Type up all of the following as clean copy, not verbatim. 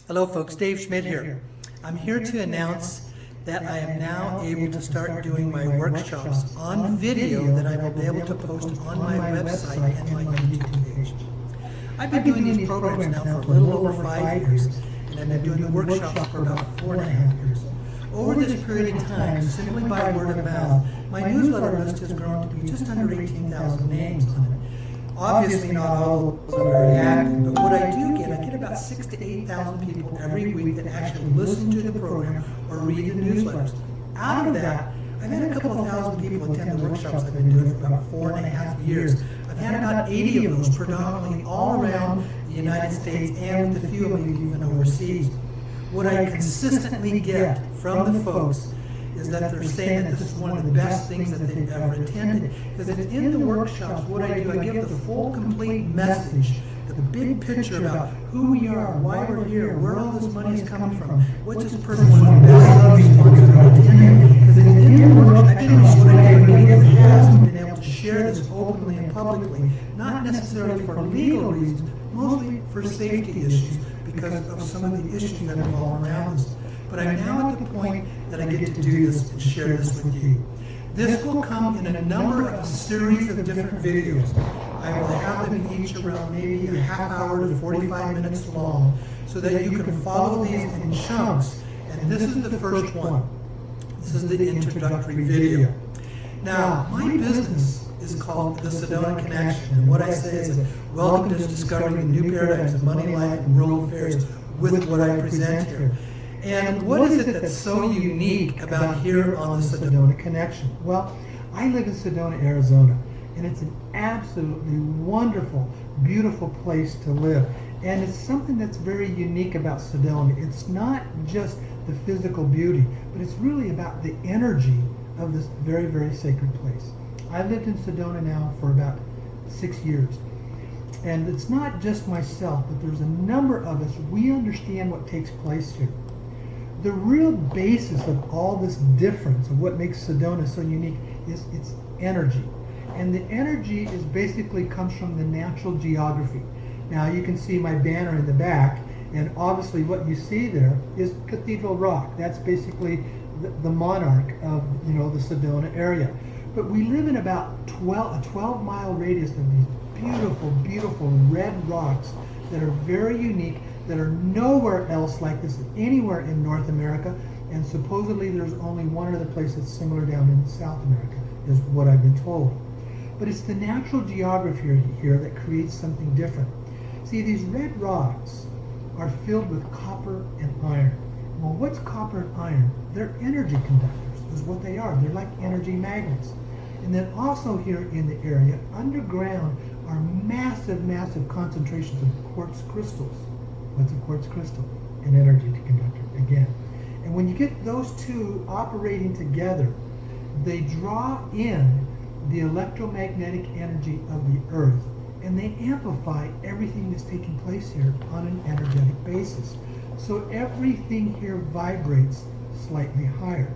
Hello folks, Dave Schmidt here. I'm here to announce that I am now able to start doing my workshops on video that I will be able to post on my website and my YouTube page. I've been doing these programs now for a little over 5 years, and I've been doing the workshops for about 4.5 years. Over this period of time, simply by word of mouth, my newsletter list has grown to be just under 18,000 names on it. Obviously not all of those are very active, but what I get about 6,000 to 8,000 people every week that actually listen to the program or read the newsletters. Out of that, I've had a couple of thousand people attend the workshops I've been doing for about 4.5 years. I've had about 80 of those, predominantly all around the United States and with a few of them even overseas. What I consistently get from the folks is that they're saying that this is one of the best things that they've ever attended. Because in the workshops, what I do, I give the full, complete message, the big picture about who we are, why we're here, where all this money is coming from, what's this person one of the best responsibility attending. Because in the workshop, I think what I do in the past has been able to share this openly and publicly, not necessarily for legal reasons, mostly for safety issues, because of some of the issues that involve around us. But I'm now at the point that I get to do this and share this with you. This will come in a number of a series of different videos. I will have them each around maybe a half hour to 45 minutes long, so that you can follow these in chunks. And this is the first one. This is the introductory video. Now, my business is called the Sedona Connection, and what I say is, welcome to discovering the new paradigms of money, life, and world affairs with what I present here. And what is it that's so unique about here on the Sedona Connection? Well, I live in Sedona, Arizona, and it's an absolutely wonderful, beautiful place to live. And it's something that's very unique about Sedona. It's not just the physical beauty, but it's really about the energy of this very, very sacred place. I've lived in Sedona now for about 6 years. And it's not just myself, but there's a number of us. We understand what takes place here. The real basis of all this difference, of what makes Sedona so unique, is its energy. And the energy is basically comes from the natural geography. Now you can see my banner in the back, and obviously what you see there is Cathedral Rock. That's basically the monarch of the Sedona area. But we live in about a 12-mile radius of these beautiful, beautiful red rocks that are very unique, that are nowhere else like this anywhere in North America, and supposedly there's only one other place that's similar down in South America, is what I've been told. But it's the natural geography here that creates something different. See, these red rocks are filled with copper and iron. Well, what's copper and iron? They're energy conductors, is what they are. They're like energy magnets. And then also here in the area, underground, are massive, massive concentrations of quartz crystals. What's a quartz crystal? An energy conductor, again. And when you get those two operating together, they draw in the electromagnetic energy of the earth, and they amplify everything that's taking place here on an energetic basis. So everything here vibrates slightly higher.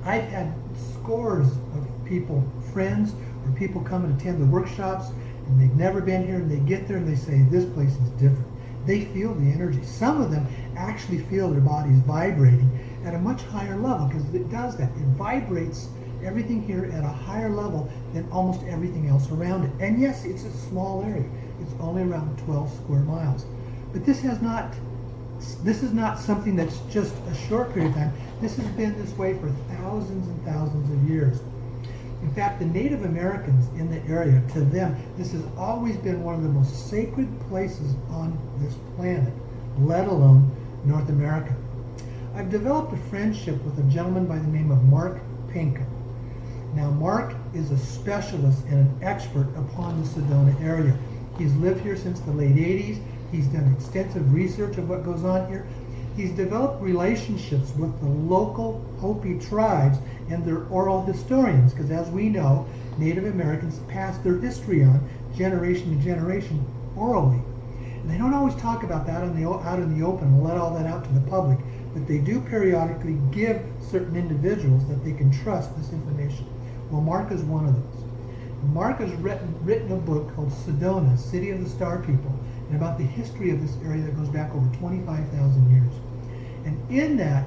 I've had scores of people, friends, or people come and attend the workshops, and they've never been here, and they get there and they say, this place is different. They feel the energy. Some of them actually feel their bodies vibrating at a much higher level, because it does that. It vibrates everything here at a higher level than almost everything else around it. And yes, it's a small area. It's only around 12 square miles. But this is not something that's just a short period of time. This has been this way for thousands and thousands of years. In fact, the Native Americans in the area, to them, this has always been one of the most sacred places on this planet, let alone North America. I've developed a friendship with a gentleman by the name of Mark Pinkham. Now, Mark is a specialist and an expert upon the Sedona area. He's lived here since the late 80s. He's done extensive research of what goes on here. He's developed relationships with the local Hopi tribes and their oral historians, because as we know, Native Americans pass their history on generation to generation orally. And they don't always talk about that out in the open and let all that out to the public, but they do periodically give certain individuals that they can trust this information. Well, Mark is one of those. Mark has written a book called Sedona, City of the Star People, and about the history of this area that goes back over 25,000 years. And in that,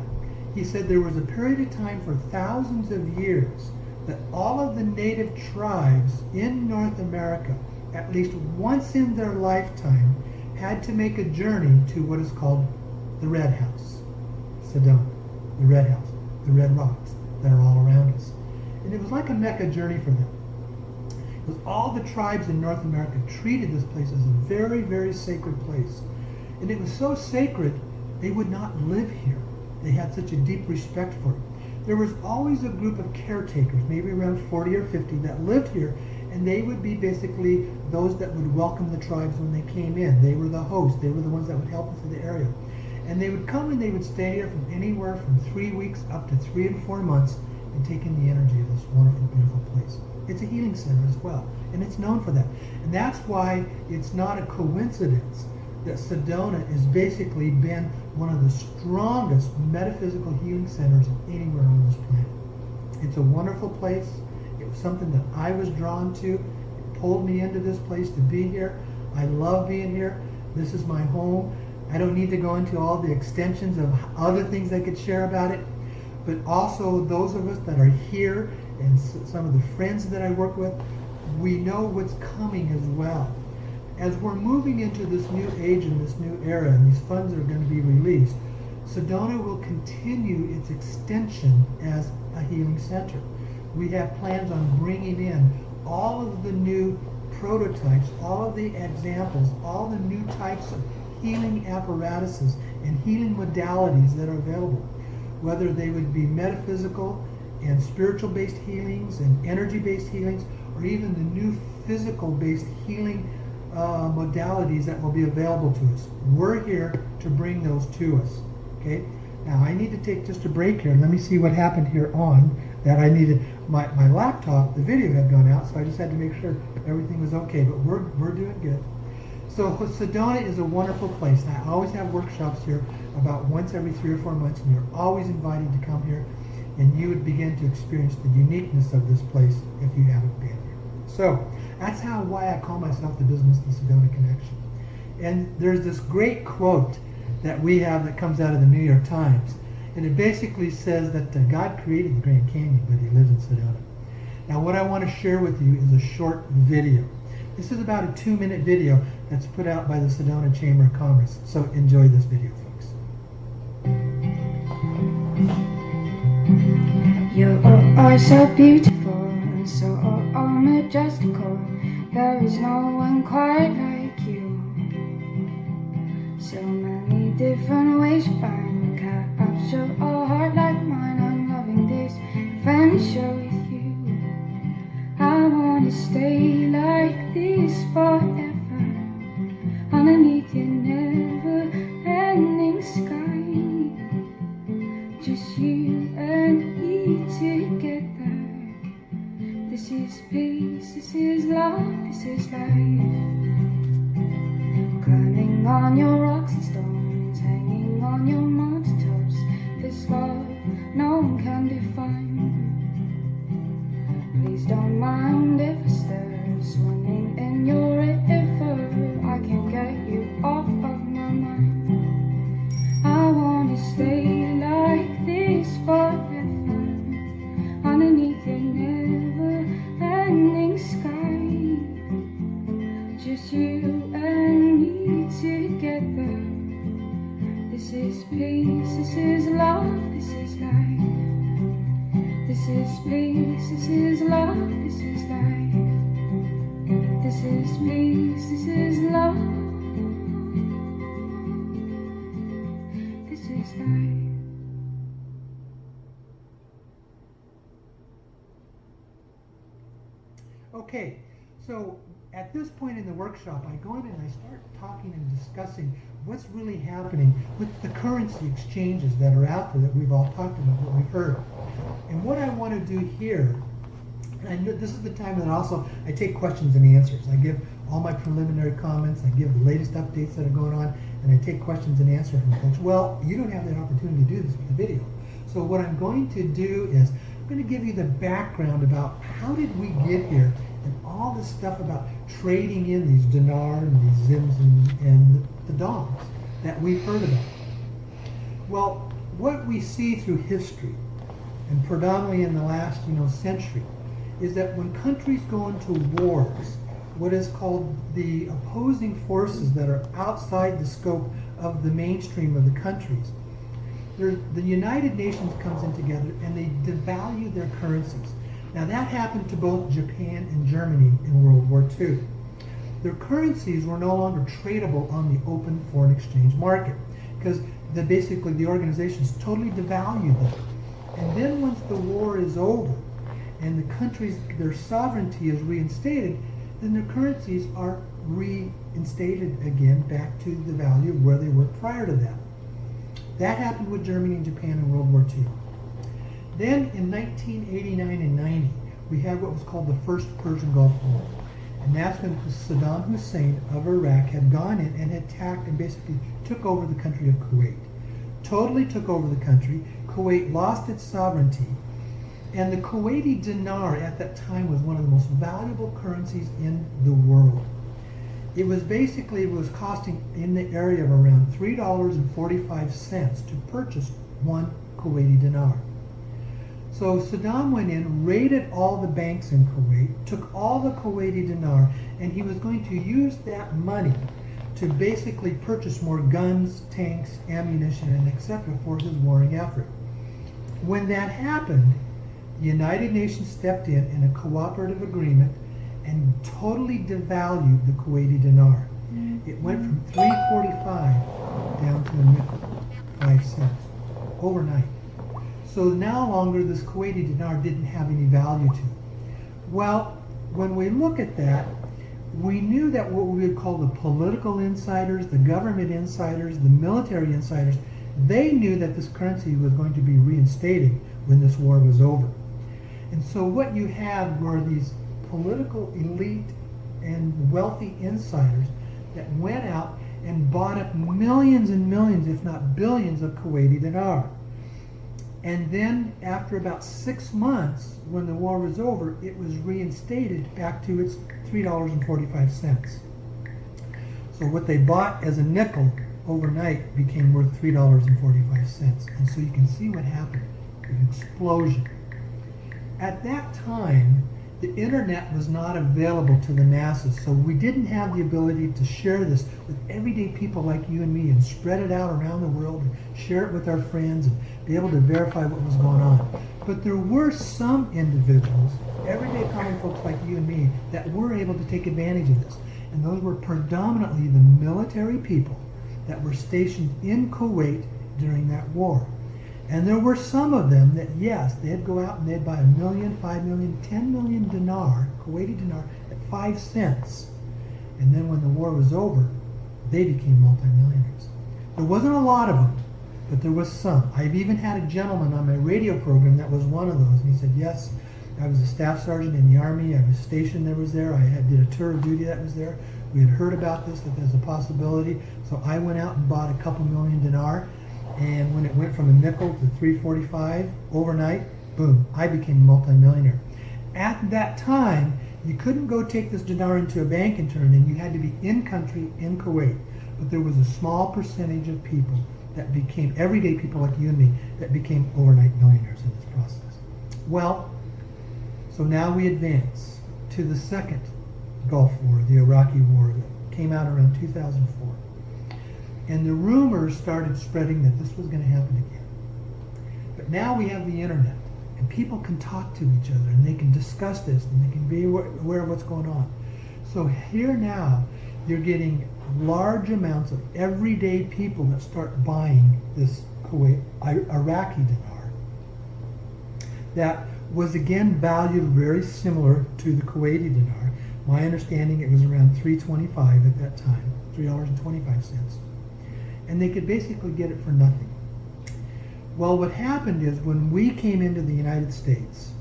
he said there was a period of time for thousands of years that all of the native tribes in North America, at least once in their lifetime, had to make a journey to what is called the Red House, Sedona, the Red House, the red rocks that are all around us. And it was like a Mecca journey for them. Because all the tribes in North America treated this place as a very, very sacred place. And it was so sacred, they would not live here. They had such a deep respect for it. There was always a group of caretakers, maybe around 40 or 50, that lived here, and they would be basically those that would welcome the tribes when they came in. They were the hosts. They were the ones that would help them through the area. And they would come and they would stay here from anywhere from 3 weeks up to 3 and 4 months and take in the energy of this wonderful, beautiful place. It's a healing center as well, and it's known for that. And that's why it's not a coincidence that Sedona has basically been one of the strongest metaphysical healing centers anywhere on this planet. It's a wonderful place. It was something that I was drawn to. It pulled me into this place to be here. I love being here. This is my home. I don't need to go into all the extensions of other things I could share about it, but also those of us that are here and some of the friends that I work with, we know what's coming as well. As we're moving into this new age and this new era, and these funds are going to be released, Sedona will continue its extension as a healing center. We have plans on bringing in all of the new prototypes, all of the examples, all the new types of healing apparatuses and healing modalities that are available, whether they would be metaphysical and spiritual-based healings and energy-based healings, or even the new physical-based healing modalities that will be available to us. We're here to bring those to us. Okay. Now I need to take just a break here. Let me see what happened here on that. I needed my laptop. The video had gone out, so I just had to make sure everything was okay. But we're doing good. So Sedona is a wonderful place. I always have workshops here about once every 3 or 4 months, and you're always invited to come here, and you would begin to experience the uniqueness of this place if you haven't been here. So that's why I call myself the Business of the Sedona Connection. And there's this great quote that we have that comes out of the New York Times, and it basically says that God created the Grand Canyon, but he lives in Sedona. Now what I want to share with you is a short video. This is about a 2-minute video that's put out by the Sedona Chamber of Commerce. So enjoy this video, folks. You are so beautiful and so majestical. There is no one quite like you. So many different ways you find capture a heart like mine. I'm loving this adventure with you. I wanna stay like this forever, underneath your never-ending sky. Just you and me together. This is peace, this is love, this is life. Climbing on your rocks and stones, hanging on your mountain tops. This love no one can define. Please don't mind if I stir, swimming in your river. I can't get you off of my mind. I wanna stay like this forever, underneath your never-ending sky. Just you and me together. This is peace, this is love, this is life. This is peace, this is love, this is life. This is peace, this is love, this is life. Okay, so at this point in the workshop, I go in and I start talking and discussing what's really happening with the currency exchanges that are out there that we've all talked about, what we've heard. And what I want to do here, and this is the time that also I take questions and answers. I give all my preliminary comments, I give the latest updates that are going on, and I take questions and answers from folks. Well, you don't have that opportunity to do this with the video. So what I'm going to do is I'm going to give you the background about how did we get here and all this stuff about trading in these dinar and these zims and the dongs that we've heard about. Well, what we see through history, and predominantly in the last century, is that when countries go into wars, what is called the opposing forces that are outside the scope of the mainstream of the countries, the United Nations comes in together and they devalue their currencies. Now that happened to both Japan and Germany in World War II. Their currencies were no longer tradable on the open foreign exchange market because basically the organizations totally devalued them. And then once the war is over and the countries, their sovereignty is reinstated, then their currencies are reinstated again back to the value of where they were prior to that. That happened with Germany and Japan in World War II. Then in 1989 and 90, we had what was called the First Persian Gulf War. And that's when Saddam Hussein of Iraq had gone in and attacked and basically took over the country of Kuwait. Totally took over the country. Kuwait lost its sovereignty. And the Kuwaiti dinar at that time was one of the most valuable currencies in the world. It was costing in the area of around $3.45 to purchase one Kuwaiti dinar. So Saddam went in, raided all the banks in Kuwait, took all the Kuwaiti dinar, and he was going to use that money to basically purchase more guns, tanks, ammunition, and etc. for his warring effort. When that happened, the United Nations stepped in a cooperative agreement and totally devalued the Kuwaiti dinar. It went from $3.45 down to a nickel, 5 cents, overnight. So no longer this Kuwaiti dinar didn't have any value to it. Well, when we look at that, we knew that what we would call the political insiders, the government insiders, the military insiders, they knew that this currency was going to be reinstated when this war was over. And so what you had were these political elite and wealthy insiders that went out and bought up millions and millions, if not billions, of Kuwaiti dinar. And then after about 6 months, when the war was over, it was reinstated back to its $3.45. So what they bought as a nickel overnight became worth $3.45. And so you can see what happened, an explosion. At that time, the internet was not available to the masses, so we didn't have the ability to share this with everyday people like you and me and spread it out around the world and share it with our friends and be able to verify what was going on. But there were some individuals, everyday common folks like you and me, that were able to take advantage of this. And those were predominantly the military people that were stationed in Kuwait during that war. And there were some of them that, yes, they'd go out and they'd buy 1 million, 5 million, 10 million dinar, Kuwaiti dinar, at 5 cents. And then when the war was over, they became multimillionaires. There wasn't a lot of them, but there was some. I've even had a gentleman on my radio program that was one of those. And he said, yes, I was a staff sergeant in the Army. I was stationed that was there. I did a tour of duty that was there. We had heard about this, that there's a possibility. So I went out and bought a couple million dinar. And when it went from a nickel to $3.45 overnight, boom, I became a multimillionaire. At that time, you couldn't go take this dinar into a bank and turn it in. You had to be in country, in Kuwait. But there was a small percentage of people that became, everyday people like you and me, that became overnight millionaires in this process. Well, so now we advance to the second Gulf War, the Iraqi War, that came out around 2004. And the rumors started spreading that this was going to happen again. But now we have the internet, and people can talk to each other, and they can discuss this, and they can be aware of what's going on. So here now, you're getting large amounts of everyday people that start buying this Iraqi dinar. That was again valued very similar to the Kuwaiti dinar. My understanding, it was around $3.25 at that time, $3.25. And they could basically get it for nothing. Well, what happened is when we came into the United States,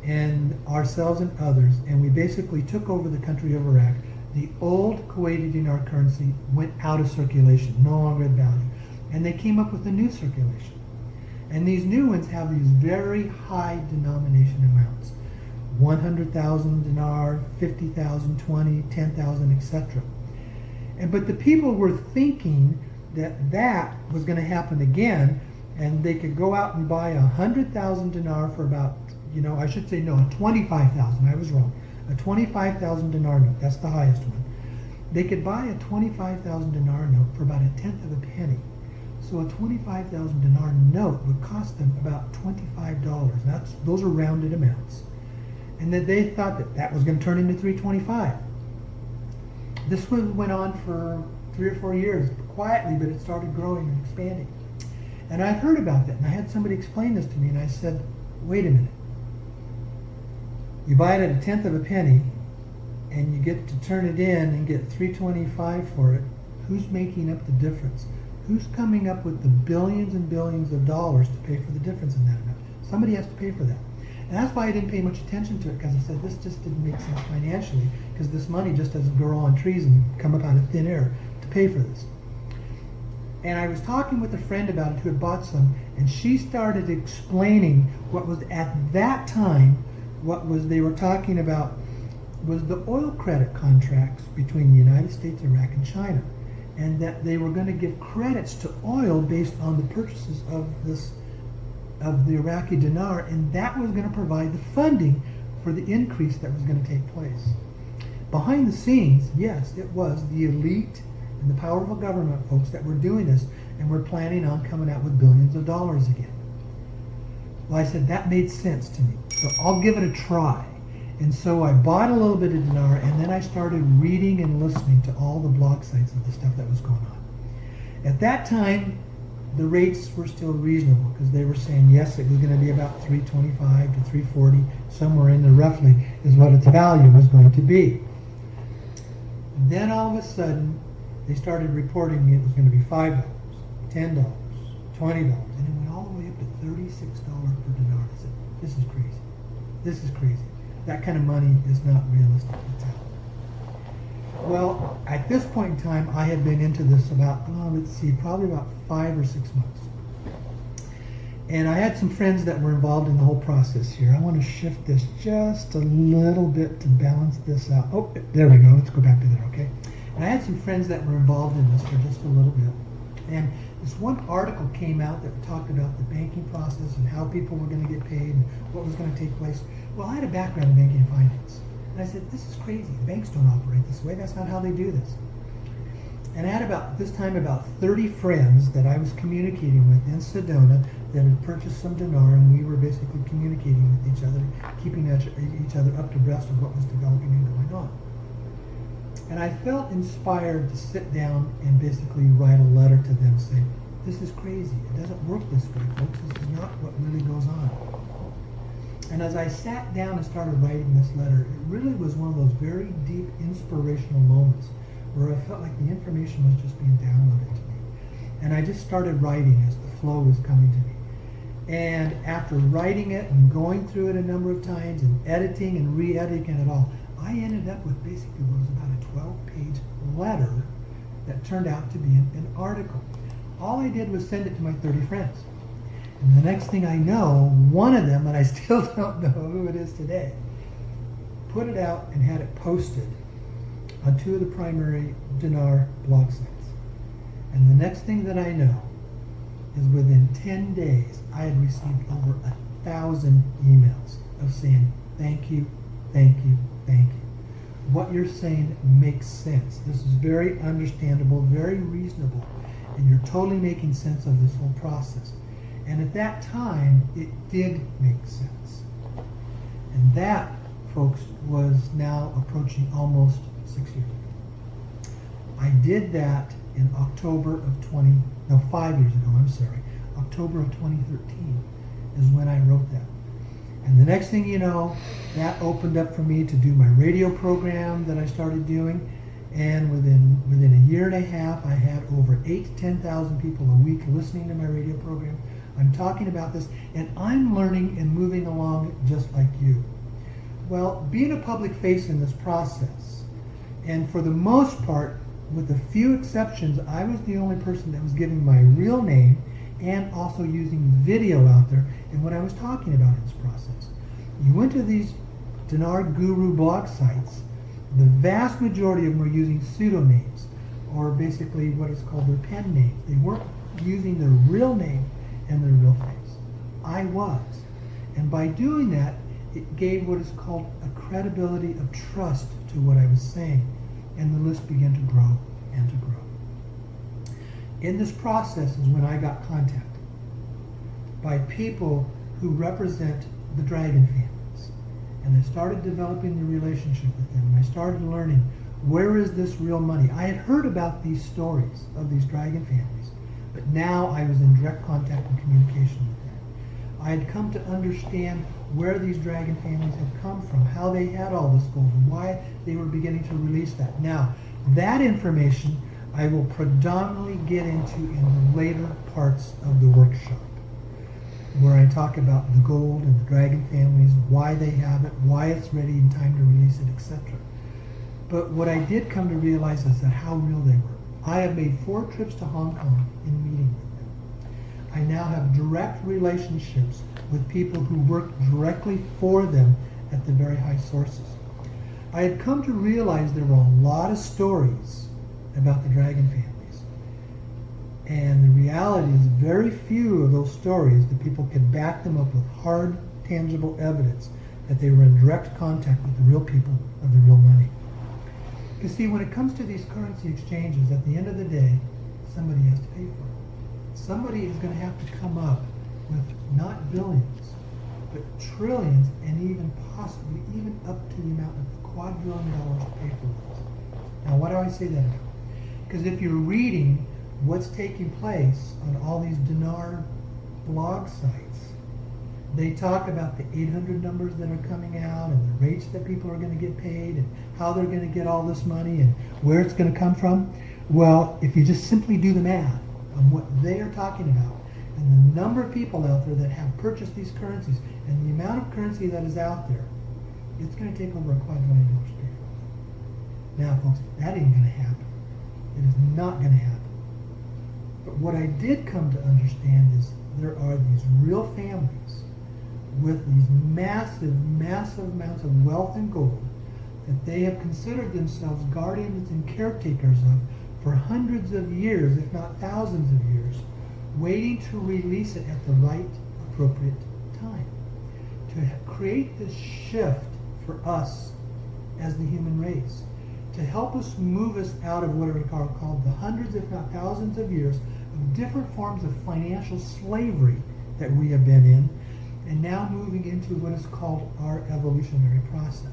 and ourselves and others, and we basically took over the country of Iraq, the old Kuwaiti dinar currency went out of circulation, no longer had value. And they came up with a new circulation. And these new ones have these very high denomination amounts. 100,000 dinar, 50,000, 20, 10,000, etc. But the people were thinking that was going to happen again, and they could go out and buy 100,000 dinar for about, I should say no, 25,000. I was wrong. A 25,000 dinar note. That's the highest one. They could buy a 25,000 dinar note for about 1/10 of a penny. So a 25,000 dinar note would cost them about $25. Those are rounded amounts. And that they thought that was going to turn into 325. This went on for 3 or 4 years, quietly, but it started growing and expanding. And I heard about that, and I had somebody explain this to me, and I said, wait a minute. You buy it at 1/10 of a penny, and you get to turn it in and get 325 for it. Who's making up the difference? Who's coming up with the billions and billions of dollars to pay for the difference in that amount? Somebody has to pay for that. And that's why I didn't pay much attention to it, because I said this just didn't make sense financially, because this money just doesn't grow on trees and come up out of thin air to pay for this. And I was talking with a friend about it who had bought some, and she started explaining what was at that time, they were talking about was the oil credit contracts between the United States, Iraq, and China, and that they were going to give credits to oil based on the purchases of the Iraqi dinar, and that was going to provide the funding for the increase that was going to take place. Behind the scenes, yes, it was the elite and the powerful government folks that were doing this, and were planning on coming out with billions of dollars again. Well, I said that made sense to me, so I'll give it a try. And so I bought a little bit of dinar, and then I started reading and listening to all the blog sites of the stuff that was going on. At that time, the rates were still reasonable, because they were saying, yes, it was going to be about 325 to 340, somewhere in there roughly, is what its value was going to be. Then all of a sudden, they started reporting it was going to be $5, $10, $20, and it went all the way up to $36 per dinar. I said, this is crazy. This is crazy. That kind of money is not realistic. It's out. Well, at this point in time, I had been into this about, probably about 5 or 6 months. And I had some friends that were involved in the whole process here. I want to shift this just a little bit to balance this out. Oh, there we go. Let's go back to there, okay? And I had some friends that were involved in this for just a little bit. And this one article came out that talked about the banking process and how people were going to get paid and what was going to take place. Well, I had a background in banking and finance. And I said, this is crazy. The banks don't operate this way. That's not how they do this. And I had about 30 friends that I was communicating with in Sedona that had purchased some dinar, and we were basically communicating with each other, keeping each other up to breast of what was developing and going on. And I felt inspired to sit down and basically write a letter to them saying, this is crazy. It doesn't work this way, folks. This is not what really goes on. And as I sat down and started writing this letter, it really was one of those very deep inspirational moments where I felt like the information was just being downloaded to me. And I just started writing as the flow was coming to me. And after writing it and going through it a number of times and editing and re-editing it all, I ended up with basically what was about a 12-page letter that turned out to be an article. All I did was send it to my 30 friends. And the next thing I know, one of them, and I still don't know who it is today, put it out and had it posted on 2 of the primary dinar blog sites. And the next thing that I know is within 10 days, I had received over 1,000 emails of saying, thank you, thank you, thank you. What you're saying makes sense. This is very understandable, very reasonable, and you're totally making sense of this whole process. And at that time, it did make sense. And that, folks, was now approaching almost 6 years ago. I did that in October of 5 years ago, I'm sorry. October of 2013 is when I wrote that. And the next thing you know, that opened up for me to do my radio program that I started doing. And within a year and a half, I had over 8,000 to 10,000 people a week listening to my radio program. I'm talking about this, and I'm learning and moving along just like you. Well, being a public face in this process, and for the most part, with a few exceptions, I was the only person that was giving my real name and also using video out there in what I was talking about in this process. You went to these dinar guru blog sites, the vast majority of them are using pseudonyms, or basically what is called their pen names. They weren't using their real name and their real face. I was. And by doing that, it gave what is called a credibility of trust to what I was saying. And the list began to grow and to grow. In this process is when I got contacted by people who represent the dragon families. And I started developing the relationship with them. And I started learning, where is this real money? I had heard about these stories of these dragon families, but now I was in direct contact and communication with them. I had come to understand where these dragon families had come from, how they had all this gold, and why they were beginning to release that. Now, that information I will predominantly get into in the later parts of the workshop, where I talk about the gold and the dragon families, why they have it, why it's ready in time to release it, etc. But what I did come to realize is that how real they were. I have made 4 trips to Hong Kong in meeting with them. I now have direct relationships with people who work directly for them at the very high sources. I had come to realize there were a lot of stories about the dragon families. And the reality is very few of those stories that people could back them up with hard, tangible evidence that they were in direct contact with the real people of the real money. You see, when it comes to these currency exchanges, at the end of the day, somebody has to pay for it. Somebody is going to have to come up with not billions, but trillions, and even possibly even up to the amount of quadrillion dollars to pay for this. Now, why do I say that? Because if you're reading what's taking place on all these dinar blog sites, they talk about the 800 numbers that are coming out and the rates that people are going to get paid and how they're going to get all this money and where it's going to come from. Well, if you just simply do the math on what they are talking about and the number of people out there that have purchased these currencies and the amount of currency that is out there, it's going to take over $250 million to pay for it. Now, folks, that ain't going to happen. It is not going to happen. But what I did come to understand is there are these real families with these massive, massive amounts of wealth and gold that they have considered themselves guardians and caretakers of for hundreds of years, if not thousands of years, waiting to release it at the right, appropriate time. To create this shift for us as the human race, to help us move us out of what are called the hundreds, if not thousands of years of different forms of financial slavery that we have been in, and now moving into what is called our evolutionary process.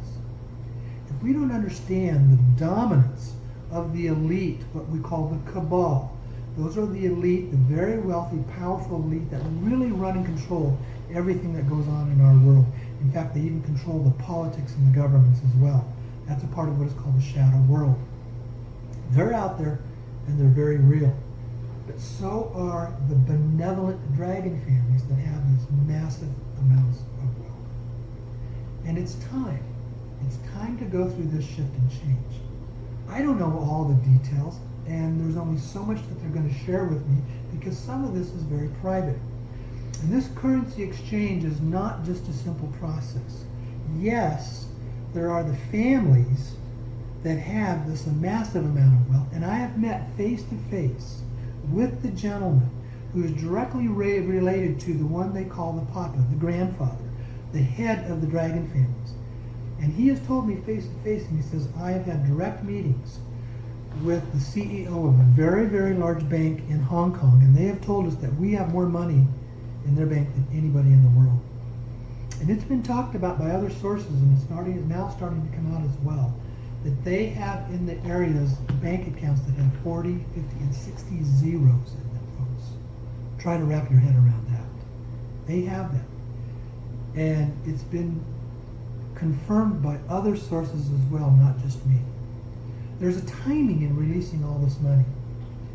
If we don't understand the dominance of the elite, what we call the cabal, those are the elite, the very wealthy, powerful elite that really run and control everything that goes on in our world. In fact, they even control the politics and the governments as well. That's a part of what is called the shadow world. They're out there and they're very real. But so are the benevolent dragon families that have these massive amounts of wealth. And it's time. It's time to go through this shift and change. I don't know all the details, and there's only so much that they're going to share with me because some of this is very private. And this currency exchange is not just a simple process. Yes, there are the families that have this massive amount of wealth, and I have met face to face with the gentleman who is directly related to the one they call the Papa, the grandfather, the head of the dragon families. And he has told me face to face, and he says, I have had direct meetings with the CEO of a very, very large bank in Hong Kong, and they have told us that we have more money in their bank than anybody in the world. And it's been talked about by other sources, and it's now starting to come out as well, that they have in the areas bank accounts that have 40, 50, and 60 zeros in them, folks. Try to wrap your head around that. They have that. And it's been confirmed by other sources as well, not just me. There's a timing in releasing all this money.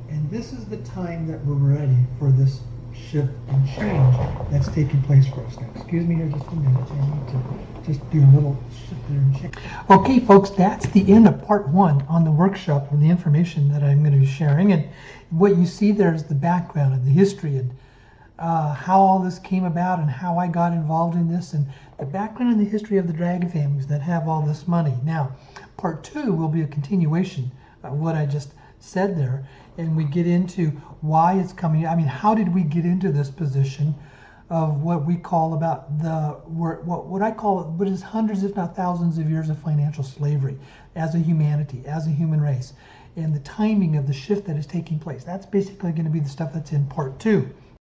And this is the time that we're ready for this shift and change that's taking place for us now. Excuse me here just a minute. I need to just do a little shift there and change. Okay, folks, that's the end of part 1 on the workshop and the information that I'm going to be sharing. And what you see there is the background and the history and how all this came about and how I got involved in this and the background and the history of the dragon families that have all this money. Now, part 2 will be a continuation of what I just said there, and we get into why it's coming. I mean, how did we get into this position of what we call about what I call what is hundreds if not thousands of years of financial slavery as a humanity, as a human race, and the timing of the shift that is taking place. That's basically going to be the stuff that's in part 2.